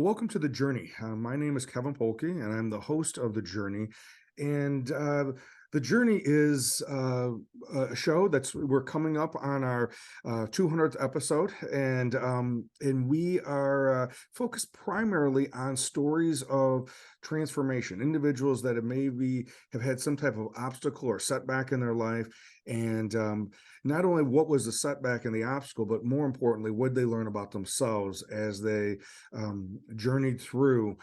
Welcome to The Journey. My name is Kevin Polky, and I'm the host of The Journey. And The Journey is a show we're coming up on our 200th episode, and we are focused primarily on stories of transformation, individuals that have had some type of obstacle or setback in their life, and not only what was the setback and the obstacle, but more importantly, what they learn about themselves as they journeyed through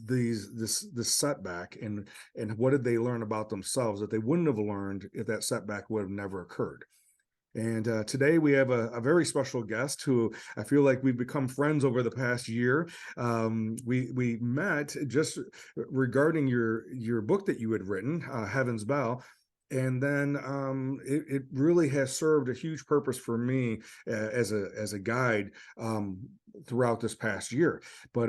this setback, and what did they learn about themselves that they wouldn't have learned if that setback would have never occurred. And today we have a very special guest who I feel like we've become friends over the past year. We met just regarding your book that you had written, Heaven's Bell. And then it really has served a huge purpose for me as a guide throughout this past year. But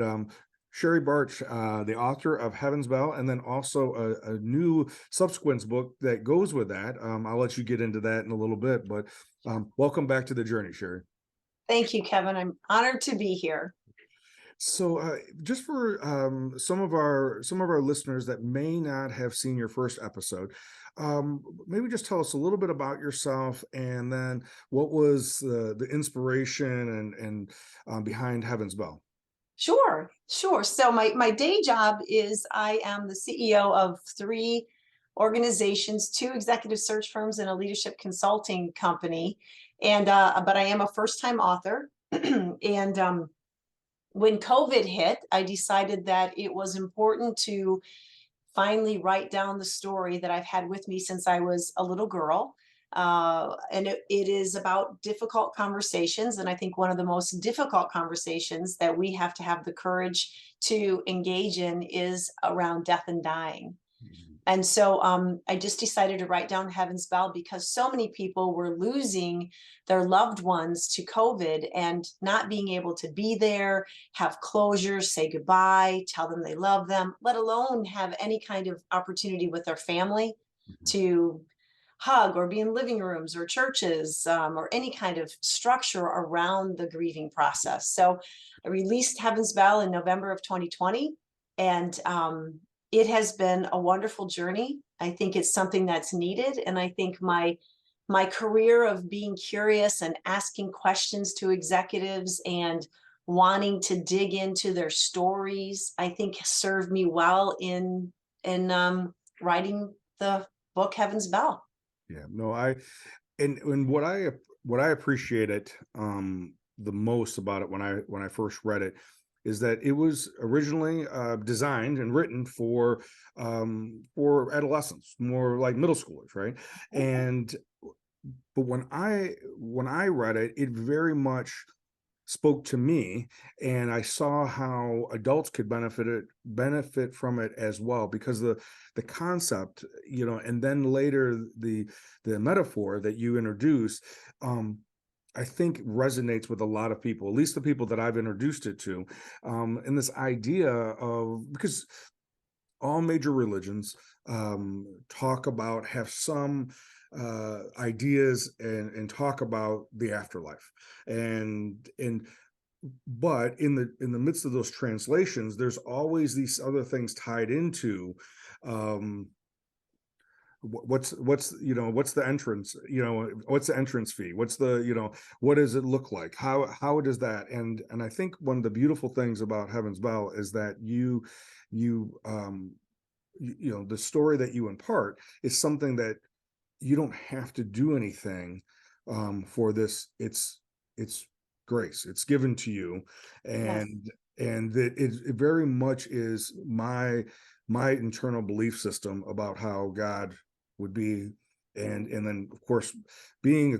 Sherrie Barch, the author of Heaven's Bell, and then also a new subsequent book that goes with that. I'll let you get into that in a little bit, but welcome back to The Journey, Sherrie. Thank you, Kevin. I'm honored to be here. So, just for some of our listeners that may not have seen your first episode, maybe just tell us a little bit about yourself, and then what was the inspiration and behind Heaven's Bell. Sure, sure. So my day job is I am the CEO of three organizations, two executive search firms, and a leadership consulting company. And but I am a first-time author. And when COVID hit, I decided that it was important to finally write down the story that I've had with me since I was a little girl. And it is about difficult conversations. And I think one of the most difficult conversations that we have to have the courage to engage in is around death and dying. Mhm. And so I just decided to write down Heaven's Bell because so many people were losing their loved ones to COVID and not being able to be there, have closure, say goodbye, tell them they love them, let alone have any kind of opportunity with their family Mhm. to hug or be in living rooms or churches, or any kind of structure around the grieving process. So I released Heaven's Bell in November of 2020. And it has been a wonderful journey. I think it's something that's needed. And I think my career of being curious and asking questions to executives and wanting to dig into their stories, I think served me well in writing the book Heaven's Bell. Yeah, no, and what I appreciated the most about it when I first read it is that it was originally designed and written for adolescents, more like middle schoolers, right? And but when I read it, it very much spoke to me, and I saw how adults could benefit from it as well, because the concept, and then later the metaphor that you introduce, um I think resonates with a lot of people, at least the people that I've introduced it to, and this idea of, because all major religions have some ideas and talk about the afterlife, and but in the midst of those translations, there's always these other things tied into, um what's the entrance, what's the entrance fee, what does it look like, how does that, and I think one of the beautiful things about Heaven's Bell is that the story that you impart is something that you don't have to do anything for this. It's grace, it's given to you, Yes. and that it very much is my internal belief system about how God would be, and then of course, being a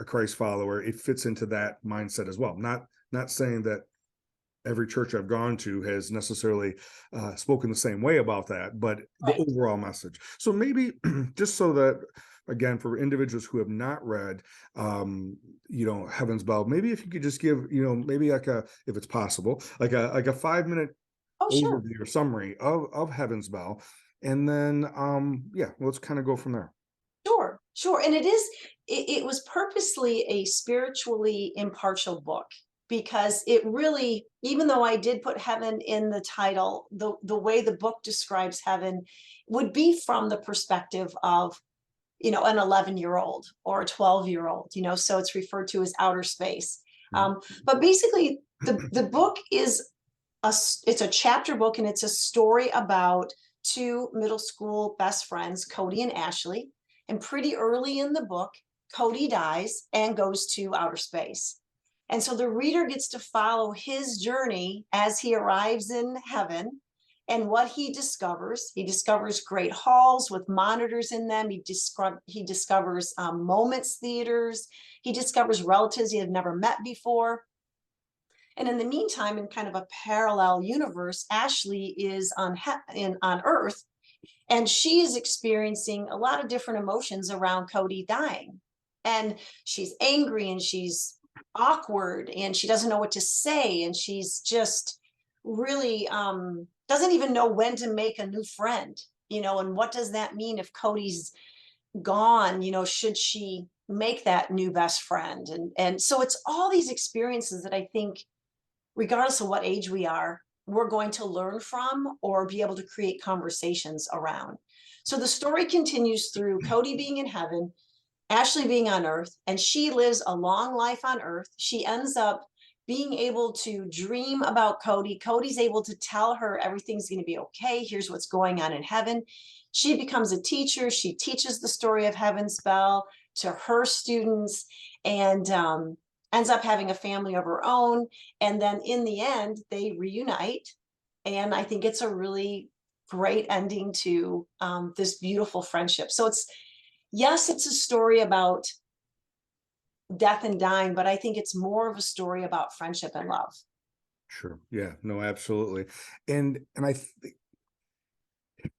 Christ follower, it fits into that mindset as well. Not saying that every church I've gone to has necessarily spoken the same way about that, but the Right. overall message. So maybe just so that, again, for individuals who have not read, Heaven's Bell, maybe if you could just give, maybe like if it's possible, like a 5-minute Oh, sure. overview or summary of Heaven's Bell, and then yeah, let's kind of go from there. Sure, sure. And it was purposely a spiritually impartial book. because it really, even though I did put heaven in the title, the way the book describes heaven would be from the perspective of, an 11-year-old or a 12-year-old, so it's referred to as outer space. Mhm. But basically, the book is it's a chapter book, and it's a story about two middle school best friends, Cody and Ashley. And pretty early in the book, Cody dies and goes to outer space. And so the reader gets to follow his journey as he arrives in heaven and what he discovers. He discovers great halls with monitors in them. He discovers moments theaters. He discovers relatives he had never met before. And in the meantime, in kind of a parallel universe, Ashley is on Earth, and she is experiencing a lot of different emotions around Cody dying. And she's angry, and she's awkward, and she doesn't know what to say, and she's just really doesn't even know when to make a new friend. And what does that mean if Cody's gone? Should she make that new best friend? And so it's all these experiences that I think, regardless of what age we are, we're going to learn from or be able to create conversations around. So the story continues through Cody being in heaven, Ashley being on earth, and she lives a long life on earth. She ends up being able to dream about Cody. Cody's able to tell her everything's going to be okay. Here's what's going on in heaven. She becomes a teacher. She teaches the story of Heaven's Bell to her students, and ends up having a family of her own. And then in the end, they reunite. And I think it's a really great ending to this beautiful friendship. So yes, it's a story about death and dying, but I think it's more of a story about friendship and love. Sure. Yeah. No, absolutely. And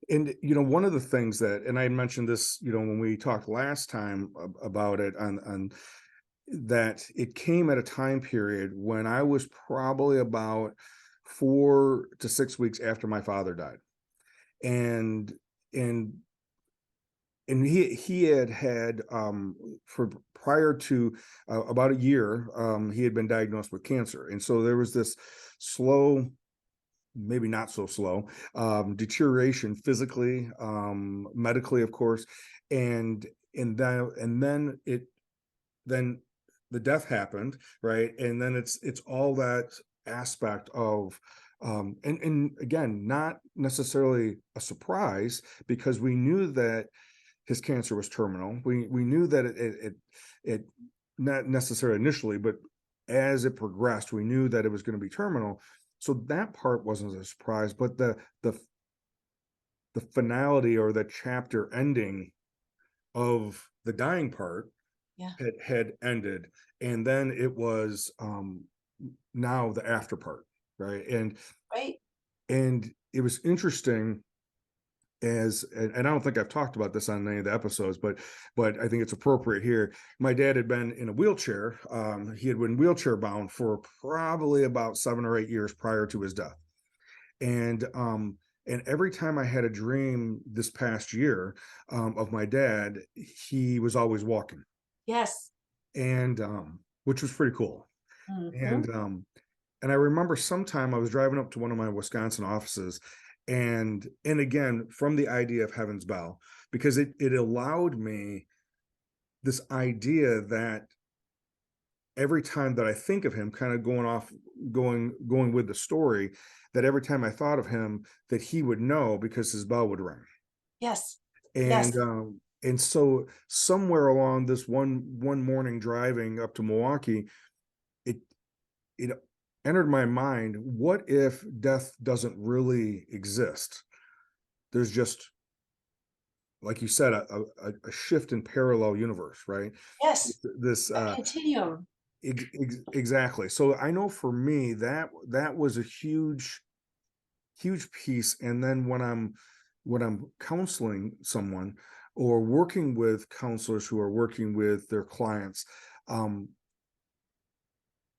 one of the things that, and I mentioned this, when we talked last time about it, on that it came at a time period when I was probably about 4 to 6 weeks after my father died. And and he had for prior to about a year, he had been diagnosed with cancer. And so there was this slow, maybe not so slow, deterioration physically, medically, of course. And then the death happened, right? And then it's all that aspect of, and again, not necessarily a surprise, because we knew that his cancer was terminal. We knew that it not necessarily initially, but as it progressed, we knew that it was going to be terminal. So that part wasn't a surprise, but the finality, or the chapter ending of the dying part, Yeah. had ended. And then it was now the after part, right? Right. And it was interesting, and I don't think I've talked about this on any of the episodes, but I think it's appropriate here. My dad had been in a wheelchair. He had been wheelchair bound for probably about 7 or 8 years prior to his death. And every time I had a dream this past year, of my dad, he was always walking, Yes. and which was pretty cool. Hmm. And I remember sometime I was driving up to one of my Wisconsin offices, and again, from the idea of Heaven's Bell, because it allowed me this idea that every time that I think of him, kind of going with the story, that every time I thought of him, that he would know, because his bell would ring. Yes. And Yes. and so somewhere along this one morning driving up to Milwaukee, it it entered my mind, what if death doesn't really exist? There's just, like you said, a shift in parallel universe, right? Yes. This A continuum. exactly. So I know for me, that was a huge piece. And then when I'm counseling someone, or working with counselors who are working with their clients, um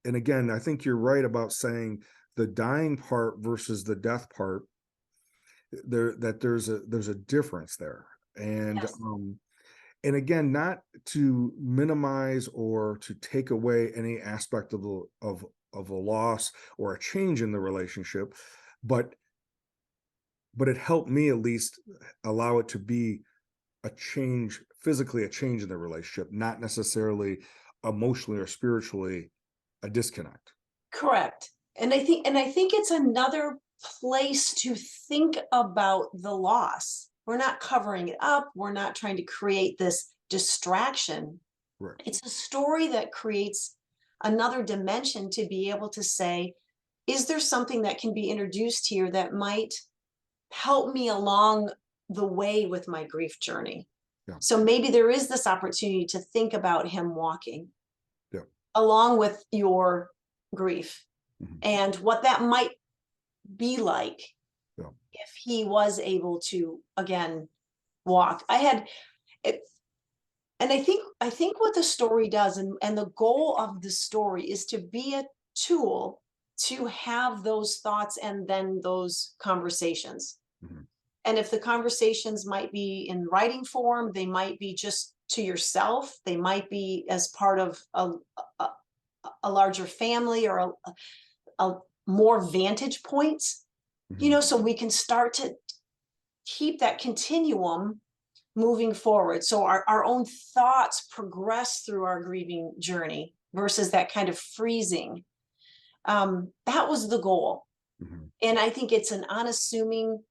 and again, I think you're right about saying the dying part versus the death part, there's a difference there. and Yes. um and again, not to minimize or to take away any aspect of of a loss or a change in the relationship, but it helped me at least allow it to be a change, physically a change in the relationship, not necessarily emotionally or spiritually a disconnect. Correct. And I think it's another place to think about the loss. We're not covering it up. We're not trying to create this distraction. Right. It's a story that creates another dimension to be able to say, is there something that can be introduced here that might help me along the way with my grief journey? Yeah. So maybe there is this opportunity to think about him walking Yeah. along with your grief Mhm. and what that might be like Yeah. if he was able to again walk. I had it, and I think what the story does, and the goal of the story is to be a tool to have those thoughts and then those conversations. Mhm. And if the conversations might be in writing form, they might be just to yourself, they might be as part of a, a larger family or a more vantage points, you Mhm. know, so we can start to keep that continuum moving forward. So our own thoughts progress through our grieving journey versus that kind of freezing. That was the goal. Mhm. And I think it's an unassuming,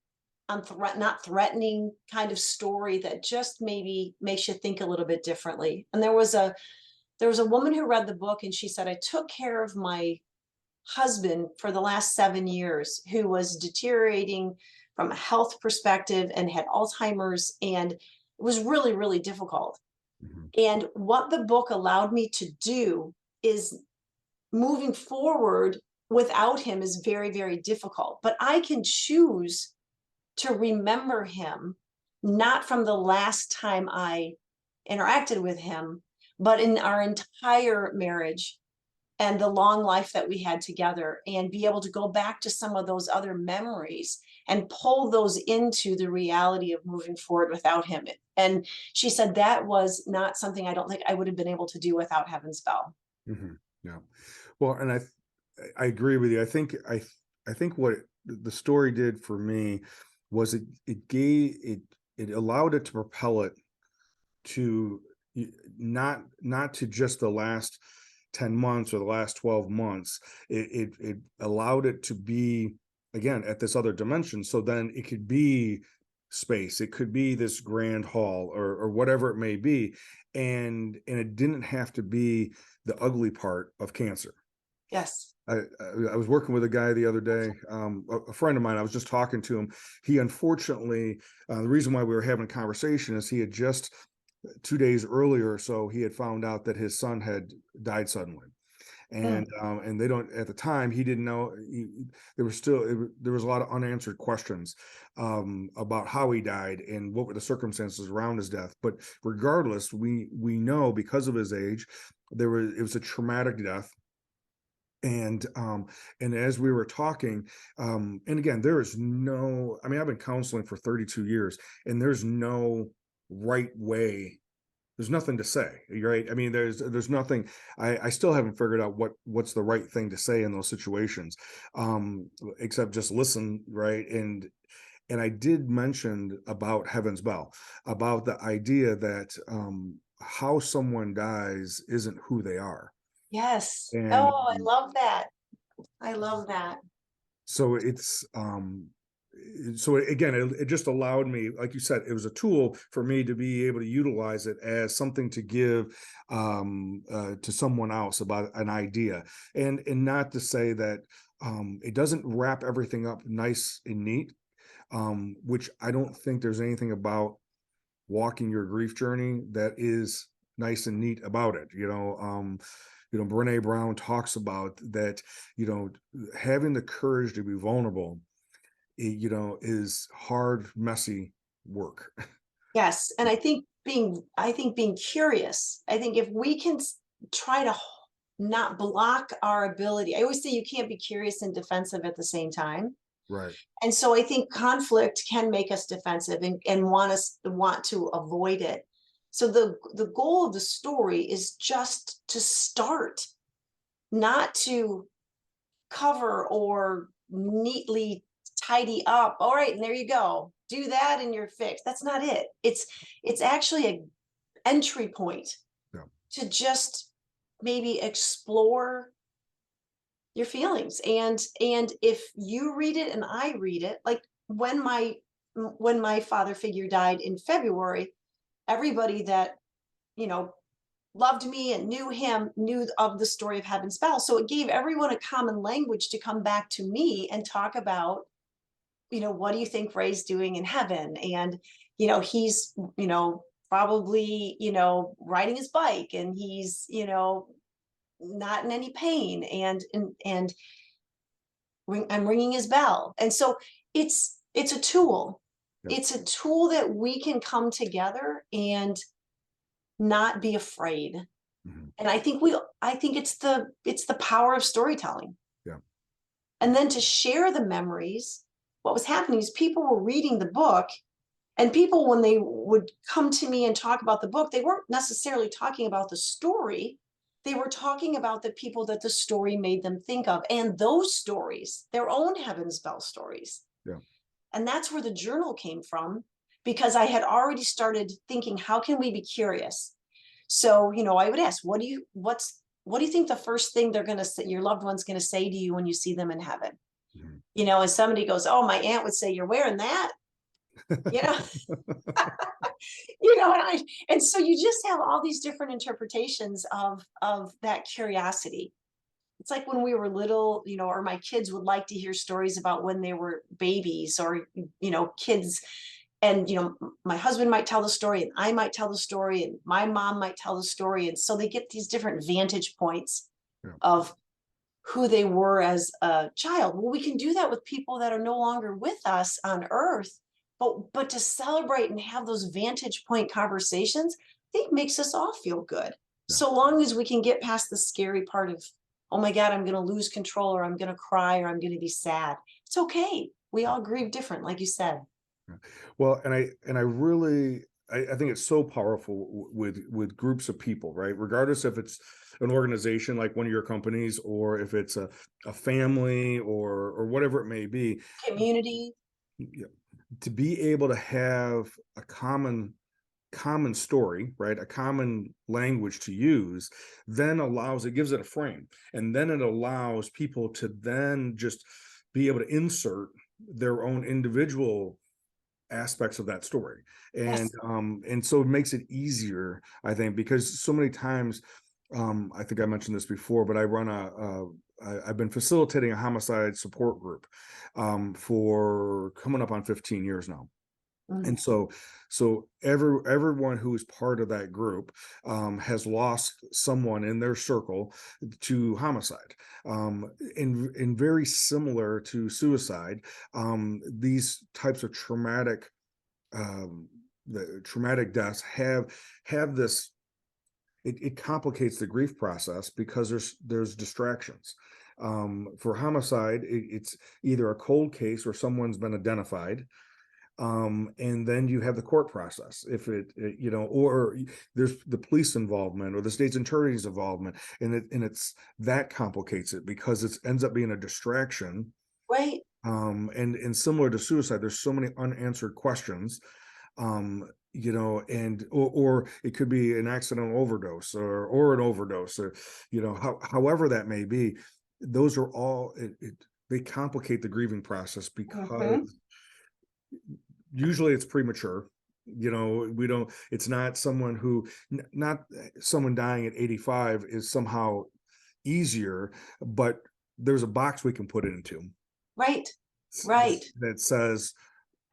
not threatening kind of story that just maybe makes you think a little bit differently. And there was a woman who read the book and she said, I took care of my husband for the last 7 years who was deteriorating from a health perspective and had Alzheimer's, and it was really, really difficult. Mhm. And what the book allowed me to do is moving forward without him is very, very difficult. But I can choose to remember him, not from the last time I interacted with him, but in our entire marriage and the long life that we had together, and be able to go back to some of those other memories and pull those into the reality of moving forward without him. And she said that was not something I don't think I would have been able to do without Heaven's Bell. Mhm. Yeah. Well, and I agree with you. I think what the story did for me was it allowed it to propel it to not to just the last 10 months or the last 12 months. It allowed it to be again at this other dimension. So then it could be space, it could be this grand hall or whatever it may be. And it didn't have to be the ugly part of cancer. Yes. I was working with a guy the other day, a friend of mine. I was just talking to him. He unfortunately, the reason why we were having a conversation is he had just 2 days earlier or so he had found out that his son had died suddenly, Mm. and they don't at the time he didn't know there was still there was a lot of unanswered questions about how he died and what were the circumstances around his death. But regardless, we know because of his age, it was a traumatic death. And as we were talking, and again, there is no, I mean, I've been counseling for 32 years, and there's no right way, there's nothing to say, right? I mean, there's nothing. I still haven't figured out what's the right thing to say in those situations, except just listen, right? And I did mention about Heaven's Bell, about the idea that how someone dies isn't who they are. Yes. And Oh, I love that. I love that. so again, it just allowed me, like you said, it was a tool for me to be able to utilize it as something to give to someone else about an idea, and not to say that it doesn't wrap everything up nice and neat, which I don't think there's anything about walking your grief journey that is nice and neat about it. Brene Brown talks about that, having the courage to be vulnerable, is hard, messy work. Yes. And I think being curious, I think if we can try to not block our ability, I always say you can't be curious and defensive at the same time. Right. And so I think conflict can make us defensive and want to avoid it. So the goal of the story is just to start, not to cover or neatly tidy up. All right, and there you go. Do that and you're fixed. That's not it. It's actually a entry point Yeah. to just maybe explore your feelings. And if you read it and I read it, like when my father figure died in February, everybody that, you know, loved me and knew him knew of the story of Heaven's Bell. So it gave everyone a common language to come back to me and talk about, you know, what do you think Ray's doing in heaven? And, you know, he's, you know, probably, you know, riding his bike and he's, you know, not in any pain and I'm ringing his bell. And so it's a tool. Yeah. It's a tool that we can come together and not be afraid. Mhm. And I think it's the power of storytelling. Yeah. And then to share the memories, what was happening is people were reading the book, and people, when they would come to me and talk about the book, they weren't necessarily talking about the story. They were talking about the people that the story made them think of, and those stories, their own Heaven's Bell stories. Yeah. And that's where the journal came from, because I had already started thinking, how can we be curious? So, you know, I would ask, what do you think the first thing they're going to say, your loved one's going to say to you when you see them in heaven? Mhm. You know, and somebody goes, oh, my aunt would say, you're wearing that, you know, you know, and so you just have all these different interpretations of that curiosity. It's like when we were little, you know, or my kids would like to hear stories about when they were babies, or, you know, kids. And, you know, my husband might tell the story and I might tell the story and my mom might tell the story. And so they get these different vantage points Yeah. of who they were as a child. Well, we can do that with people that are no longer with us on earth, but to celebrate and have those vantage point conversations, I think makes us all feel good. Yeah. So long as we can get past the scary part of, oh my God, I'm going to lose control, or I'm going to cry, or I'm going to be sad. It's okay. We all grieve different, like you said. Yeah. Well, and I really I think it's so powerful with groups of people, right? Regardless if it's an organization like one of your companies, or if it's a family, or whatever it may be. Community. Yeah, to be able to have a common story, right? A common language to use, then allows, it gives it a frame. And then it allows people to then just be able to insert their own individual aspects of that story. Yes. And so it makes it easier, I think, because so many times, I think I mentioned this before, but I've been facilitating a homicide support group for coming up on 15 years now. Mm. And so everyone who is part of that group has lost someone in their circle to homicide. And very similar to suicide, these types of um, the traumatic deaths have this. It complicates the grief process because there's distractions. For homicide, it's either a cold case or someone's been identified, and then you have the court process. If you know, or there's the police involvement or the state's attorney's involvement, and it's that complicates it because it ends up being a distraction. Right. And similar to suicide, there's so many unanswered questions. You know, or it could be an accidental overdose, or an overdose, or, you know, however that may be. Those are all, they complicate the grieving process Mhm. because usually it's premature. You know, we don't, it's not someone who, not someone dying at 85 is somehow easier, but there's a box we can put it into Right. Right. that says,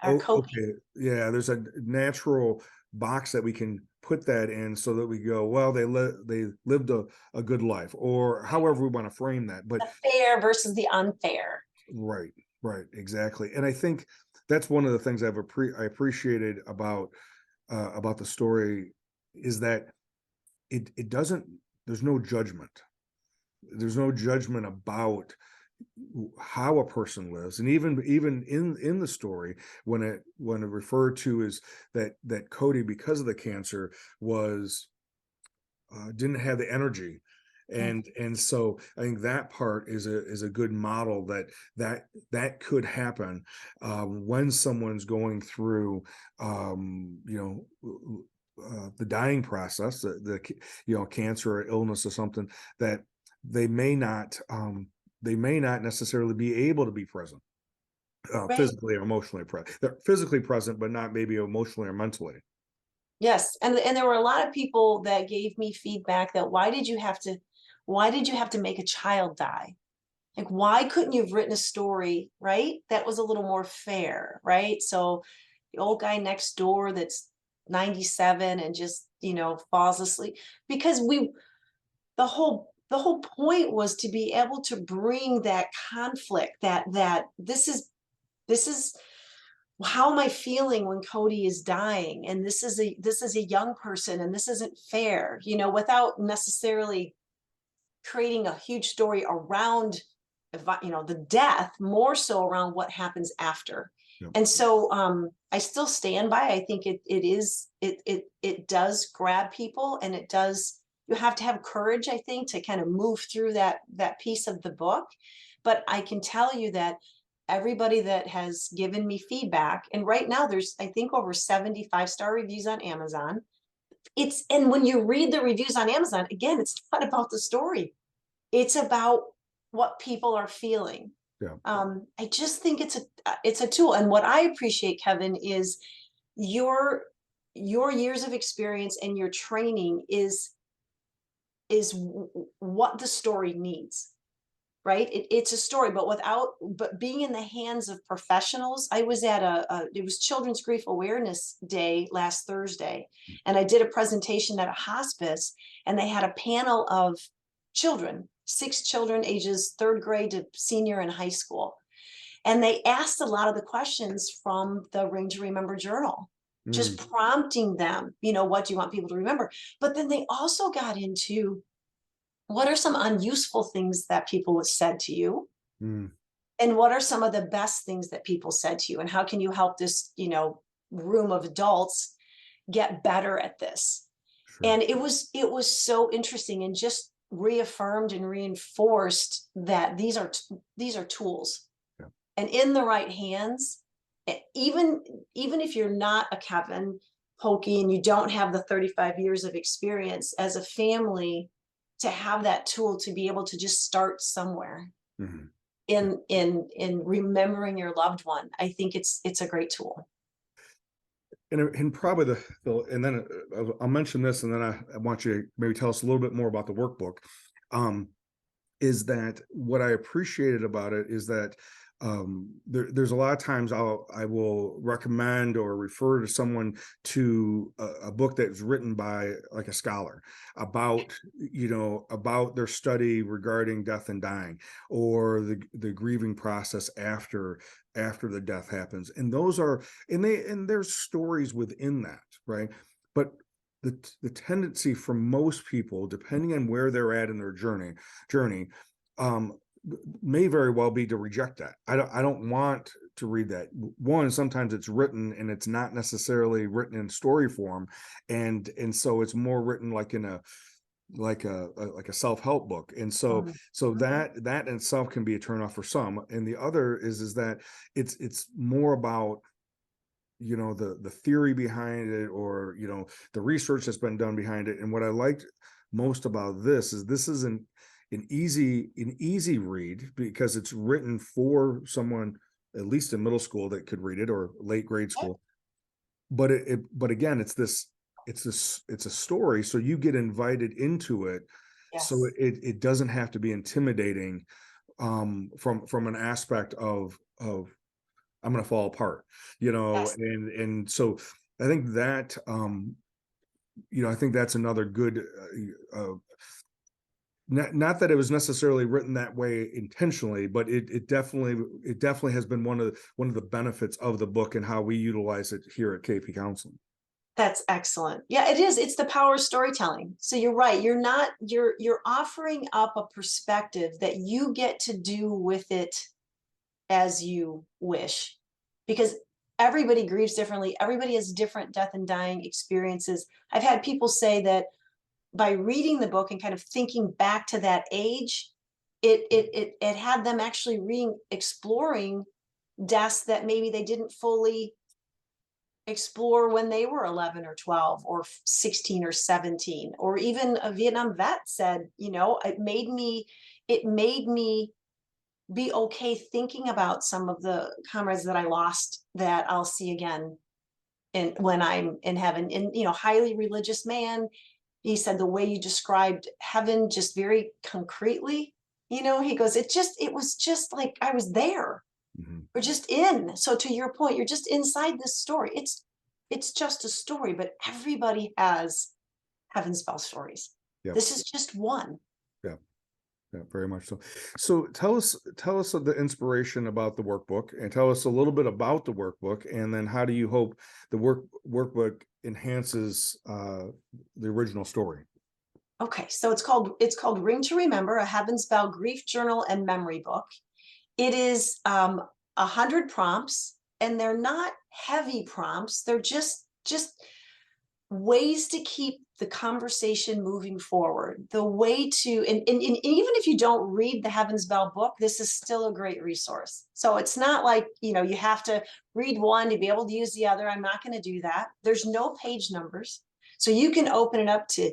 Our oh, coping. okay, yeah, there's a natural box that we can put that in, so that we go, well, they lived a good life, or however we want to frame that. But The fair versus the unfair. right, right, exactly. And I think that's one of the things I appreciated about the story, is that it doesn't, there's no judgment. There's no judgment about how a person lives. And even in the story, when it referred to is that Cody, because of the cancer, was didn't have the energy Mm. And so I think that part is a good model that could happen when someone's going through the dying process, cancer or illness or something, that they may not necessarily be able to be present, Right. physically or emotionally present. They're physically present, but not maybe emotionally or mentally. Yes, and there were a lot of people that gave me feedback that why did you have to make a child die? Like, why couldn't you have written a story, right? That was a little more fair, right? So the old guy next door that's 97 and just, falls asleep, because the whole point was to be able to bring that conflict, that this is how am I feeling when Cody is dying? And this is a young person and this isn't fair, without necessarily creating a huge story around the death, more so around what happens after. Yep. And so I still stand by, I think it does grab people, and you have to have courage, I think, to kind of move through that piece of the book. But I can tell you that everybody that has given me feedback, and right now there's, I think, over 75-star reviews on Amazon. And when you read the reviews on Amazon, again, it's not about the story, it's about what people are feeling. Yeah. I just think it's a tool. And what I appreciate, Kevin, is your your years of experience and your training is what the story needs, right? It's a story, but being in the hands of professionals. I was at it was Children's Grief Awareness Day last Thursday, and I did a presentation at a hospice, and they had a panel of children, 6 children, ages third grade to senior in high school. And they asked a lot of the questions from the Ring to Remember journal, just Mm, prompting them, what do you want people to remember? But then they also got into, what are some unuseful things that people have said to you? mm, And what are some of the best things that people said to you? And how can you help this, room of adults get better at this? sure. And it was so interesting, and just reaffirmed and reinforced that these are tools, Yeah. and in the right hands, even if you're not a Kevin Polky and you don't have the 35 years of experience as a family, to have that tool to be able to just start somewhere Mhm. in remembering your loved one, I think it's a great tool. And probably and then I'll mention this, and then I want you to maybe tell us a little bit more about the workbook. Um, is that what I appreciated about it is that there's a lot of times I will recommend or refer to someone to a book that's written by like a scholar about about their study regarding death and dying, or the grieving process after the death happens, and those are and there's stories within that, right? But the tendency for most people, depending on where they're at in their journey, um, may very well be to reject that. I don't want to read that. One, sometimes it's written and it's not necessarily written in story form, and so it's more written like in a like a self-help book, and so Mhm. that in itself can be a turnoff for some. And the other is that it's more about the theory behind it, or the research that's been done behind it. And what I liked most about this is an easy read, because it's written for someone at least in middle school that could read it, or late grade Yep. school. But again, it's a story, so you get invited into it, so Yes. it doesn't have to be intimidating, from an aspect of I'm going to fall apart, Yes. and so I think that I think that's another good, not that it was necessarily written that way intentionally, but it definitely has been one of the benefits of the book and how we utilize it here at KP Counseling. That's excellent. Yeah, it is. It's the power of storytelling. So you're right. You're offering up a perspective that you get to do with it as you wish, because everybody grieves differently. Everybody has different death and dying experiences. I've had people say that by reading the book and kind of thinking back to that age, it had them actually exploring deaths that maybe they didn't fully explore when they were 11 or 12 or 16 or 17. Or even a Vietnam vet said, it made me be okay thinking about some of the comrades that I lost that I'll see again when I'm in heaven. And highly religious man, he said the way you described heaven just very concretely, he goes, it was just like I was there. Mhm. We're just in. So to your point, you're just inside this story. It's just a story, but everybody has heaven spell stories. Yep. This is just one. Yeah. Yeah, very much so. So tell us of the inspiration about the workbook, and tell us a little bit about the workbook, and then how do you hope the workbook enhances the original story? Okay, so it's called Ring to Remember, a Heaven Spell Grief Journal and Memory Book. It is 100 prompts, and they're not heavy prompts. They're just ways to keep the conversation moving forward. The way to, and even if you don't read the Heaven's Bell book, this is still a great resource. So it's not like, you have to read one to be able to use the other. I'm not going to do that. There's no page numbers. So you can open it up to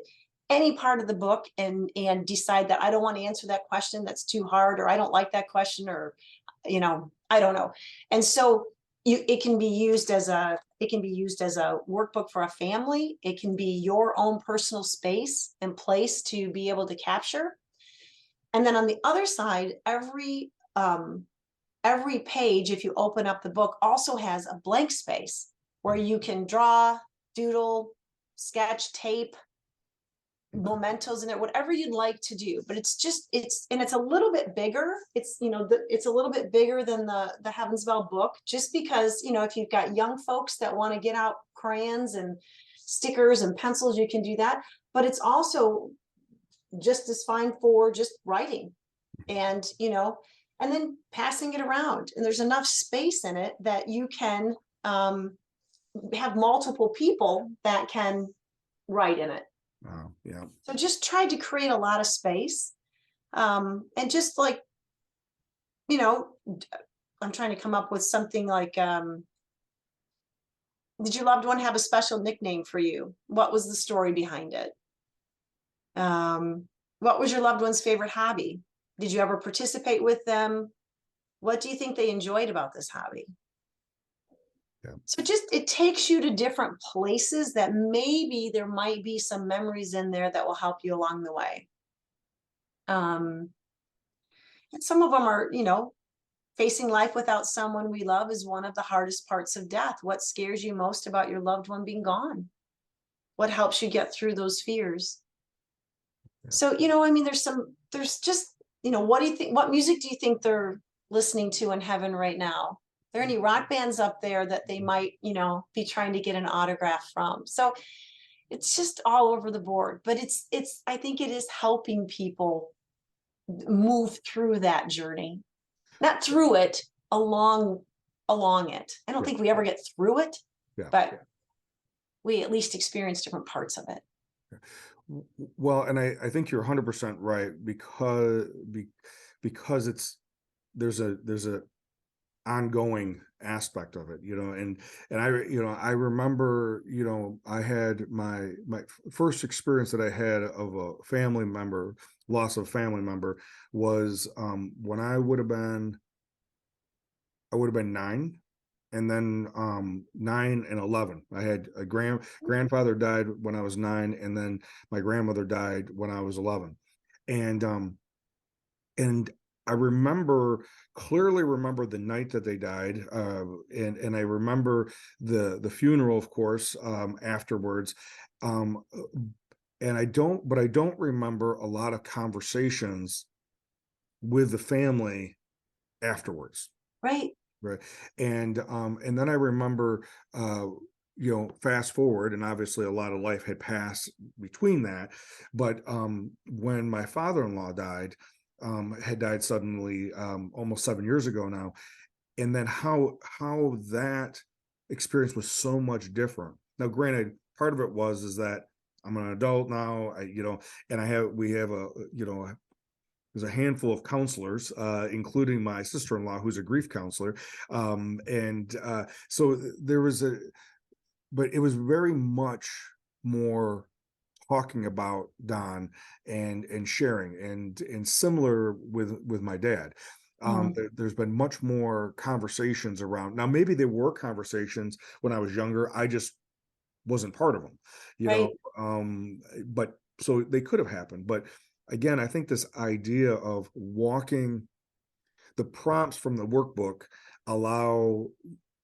any part of the book and decide that I don't want to answer that question. That's too hard, or I don't like that question, or, I don't know. And so it can be used as a workbook for a family. It can be your own personal space and place to be able to capture. And then on the other side, every page, if you open up the book, also has a blank space where you can draw, doodle, sketch, tape, mementos in there, whatever you'd like to do. But it's a little bit bigger. It's a little bit bigger than the Heaven's Bell book, just because, if you've got young folks that want to get out crayons and stickers and pencils, you can do that. But it's also just as fine for just writing and, and then passing it around. And there's enough space in it that you can have multiple people that can write in it. Yeah. So just tried to create a lot of space. And just like, I'm trying to come up with something like, did your loved one have a special nickname for you? What was the story behind it? What was your loved one's favorite hobby? Did you ever participate with them? What do you think they enjoyed about this hobby? Yeah. So it takes you to different places that maybe there might be some memories in there that will help you along the way. And some of them are, facing life without someone we love is one of the hardest parts of death. What scares you most about your loved one being gone? What helps you get through those fears? Yeah. So, there's just, what do you think? What music do you think they're listening to in heaven right now? Are there any rock bands up there that they might, be trying to get an autograph from? So it's just all over the board, but I think it is helping people move through that journey, not through it, along it. I don't Yeah. think we ever get through it, Yeah. but we at least experience different parts of it. Well, and I think you're 100% right, because there's a ongoing aspect of it, and I remember, I had my first experience that I had of a family member, loss of a family member, was when I would have been 9, and then 9 and 11. I had a grandfather died when I was 9, and then my grandmother died when I was 11. And I clearly remember the night that they died, and I remember the funeral, of course, afterwards. Um, and I don't remember a lot of conversations with the family afterwards. Right. Right. And then I remember, fast forward, and obviously a lot of life had passed between that. But when my father-in-law had died suddenly, almost 7 years ago now, and then how that experience was so much different. Now, granted, part of it is that I'm an adult now. And we have there's a handful of counselors, including my sister-in-law, who's a grief counselor. And so there was but it was very much more talking about Don and sharing and similar with my dad. Mm, There's been much more conversations around. Now, maybe there were conversations when I was younger. I just wasn't part of them, you know. right. But so they could have happened. But again, I think this idea of walking the prompts from the workbook allow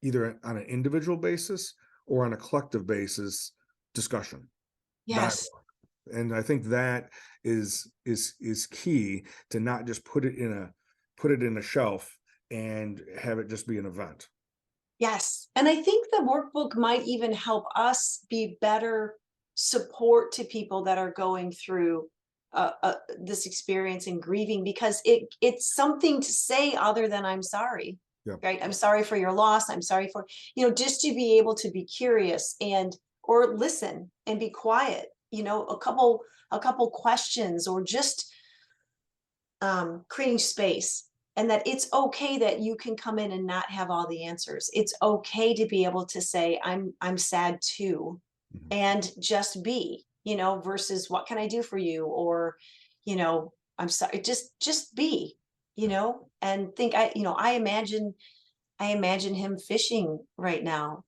either on an individual basis or on a collective basis discussion, Yes. dialogue. And I think that is key to not just put it in a shelf and have it just be an event. Yes. And I think the workbook might even help us be better support to people that are going through this experience and grieving, because it's something to say other than I'm sorry. Yeah. Right. I'm sorry for your loss. I'm sorry for, just to be able to be curious and or listen and be quiet, a couple questions, or just creating space, and that it's okay that you can come in and not have all the answers. It's okay to be able to say I'm sad too, Mhm. and just be, versus what can I do for you, or I'm sorry, just be, Yeah. and think I imagine him fishing right now.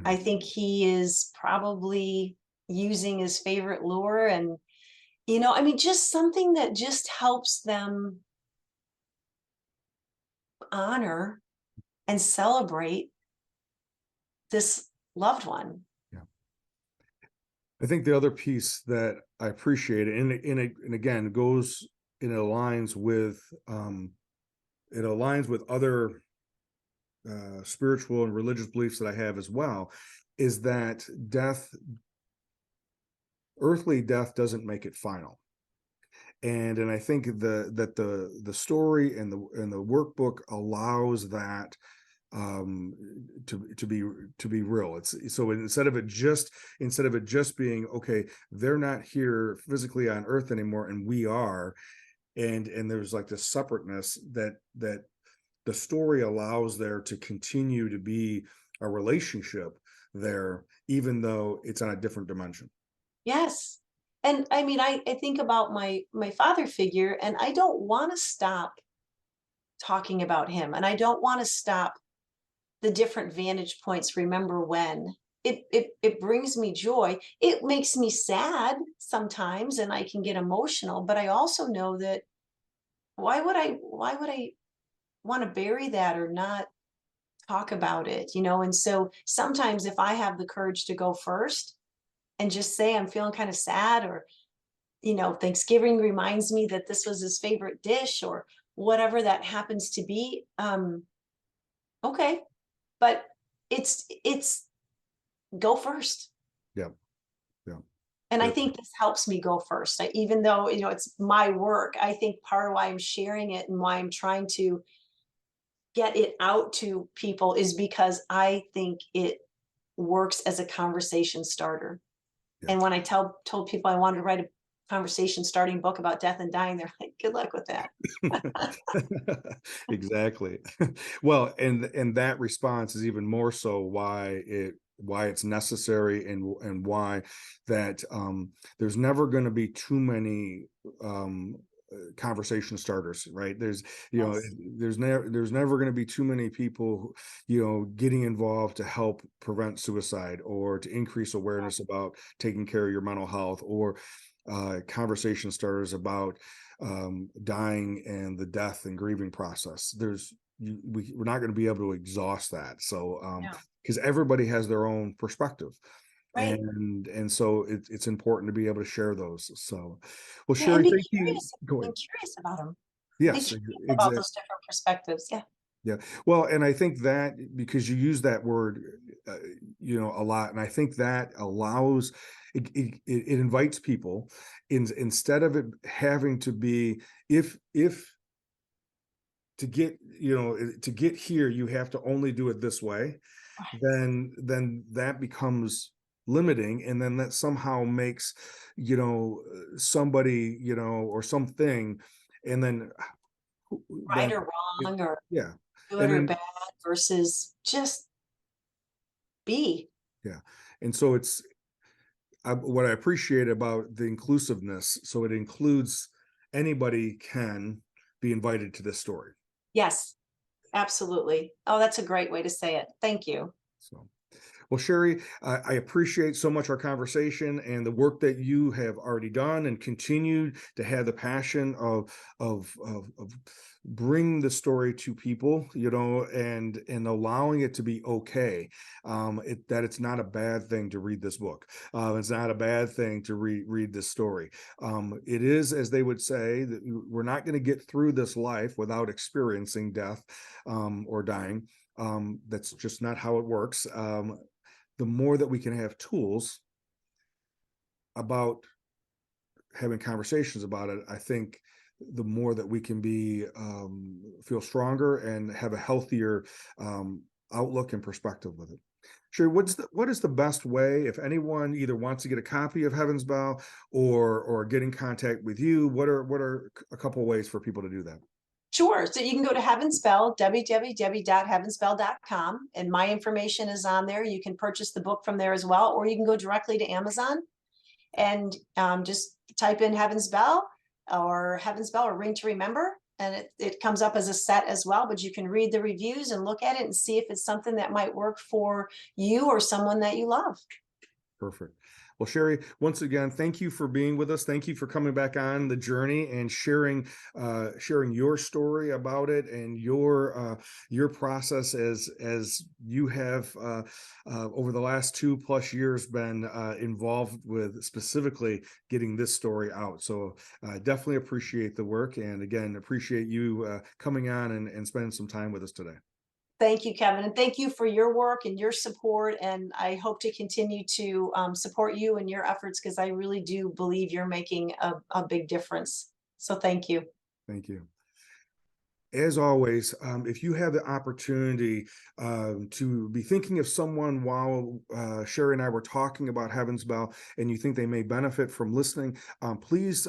I Mhm. think he is probably using his favorite lure, and just something that just helps them honor and celebrate this loved one. Yeah. I think the other piece that I appreciate, and again, it aligns with it aligns with other spiritual and religious beliefs that I have as well, is that earthly death doesn't make it final. And I think the story and the workbook allows that um to be real. It's so instead of it just being okay, they're not here physically on earth anymore and we are, and there's like this separateness that the story allows there to continue to be a relationship there, even though it's on a different dimension. Yes. And I mean, I think about my father figure, and I don't want to stop talking about him. And I don't want to stop the different vantage points. Remember when it brings me joy. It makes me sad sometimes, and I can get emotional, but I also know that why would I want to bury that or not talk about it, and so sometimes if I have the courage to go first and just say I'm feeling kind of sad, or Thanksgiving reminds me that this was his favorite dish, or whatever that happens to be, okay, but it's go first. Yeah, yeah. And I There- think this helps me go first. Even though it's my work, I think part of why I'm sharing it and why I'm trying to get it out to people is because I think it works as a conversation starter. yeah. And when I told people I wanted to write a conversation starting book about death and dying, they're like, good luck with that. Exactly. Well, and that response is even more so why it's necessary, and why that there's never going to be too many conversation starters, right? Yes. There's never going to be too many people getting involved to help prevent suicide or to increase awareness about taking care of your mental health, or conversation starters about dying and the death and grieving process. We're not going to be able to exhaust that. So No. because everybody has their own perspective, Right. and so it's important to be able to share those. So, well, Yeah, and Sherrie, thank you. Go being ahead. curious about them. Be Yes, curious about exactly. those different perspectives. Yeah. Yeah. Well, and I think that because you use that word, a lot, and I think that allows it invites people instead of it having to be, if to get here you have to only do it this way, then that becomes limiting, and then that somehow makes, somebody, or something, and Right then or it, wrong or yeah, good and or then bad versus just be. yeah, and so what I appreciate about the inclusiveness, so it includes anybody can be invited to this story. Yes, absolutely. Oh, that's a great way to say it. Thank you. So. Well, Sherrie, I appreciate so much our conversation and the work that you have already done and continued to have the passion of bring the story to people, and allowing it to be okay. That it's not a bad thing to read this book. It's not a bad thing to read this story. It is, as they would say, that we're not going to get through this life without experiencing death or dying. That's just not how it works. The more that we can have tools about having conversations about it, I think the more that we can be feel stronger and have a healthier outlook and perspective with it. Sure. What is the best way if anyone either wants to get a copy of Heaven's Bow or get in contact with you? What are a couple ways for people to do that? Sure. So you can go to Heaven's Bell, www.heavensbell.com, and my information is on there. You can purchase the book from there as well, or you can go directly to Amazon and just type in Heaven's Bell or Ring to Remember, and it comes up as a set as well. But you can read the reviews and look at it and see if it's something that might work for you or someone that you love. Perfect. Well, Sherrie, once again, thank you for being with us. Thank you for coming back on the journey and sharing your story about it and your process as you have over the last 2+ years been involved with specifically getting this story out. So definitely appreciate the work, and again appreciate you coming on and spending some time with us today. Thank you, Kevin, and thank you for your work and your support. And I hope to continue to support you and your efforts because I really do believe you're making a big difference. So thank you. Thank you. As always, if you have the opportunity to be thinking of someone while Sherrie and I were talking about Heaven's Bell, and you think they may benefit from listening, please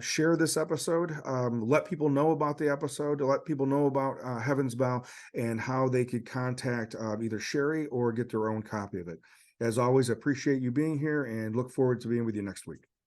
share this episode. Let people know about the episode, to let people know about Heaven's Bell and how they could contact either Sherrie or get their own copy of it. As always, I appreciate you being here and look forward to being with you next week.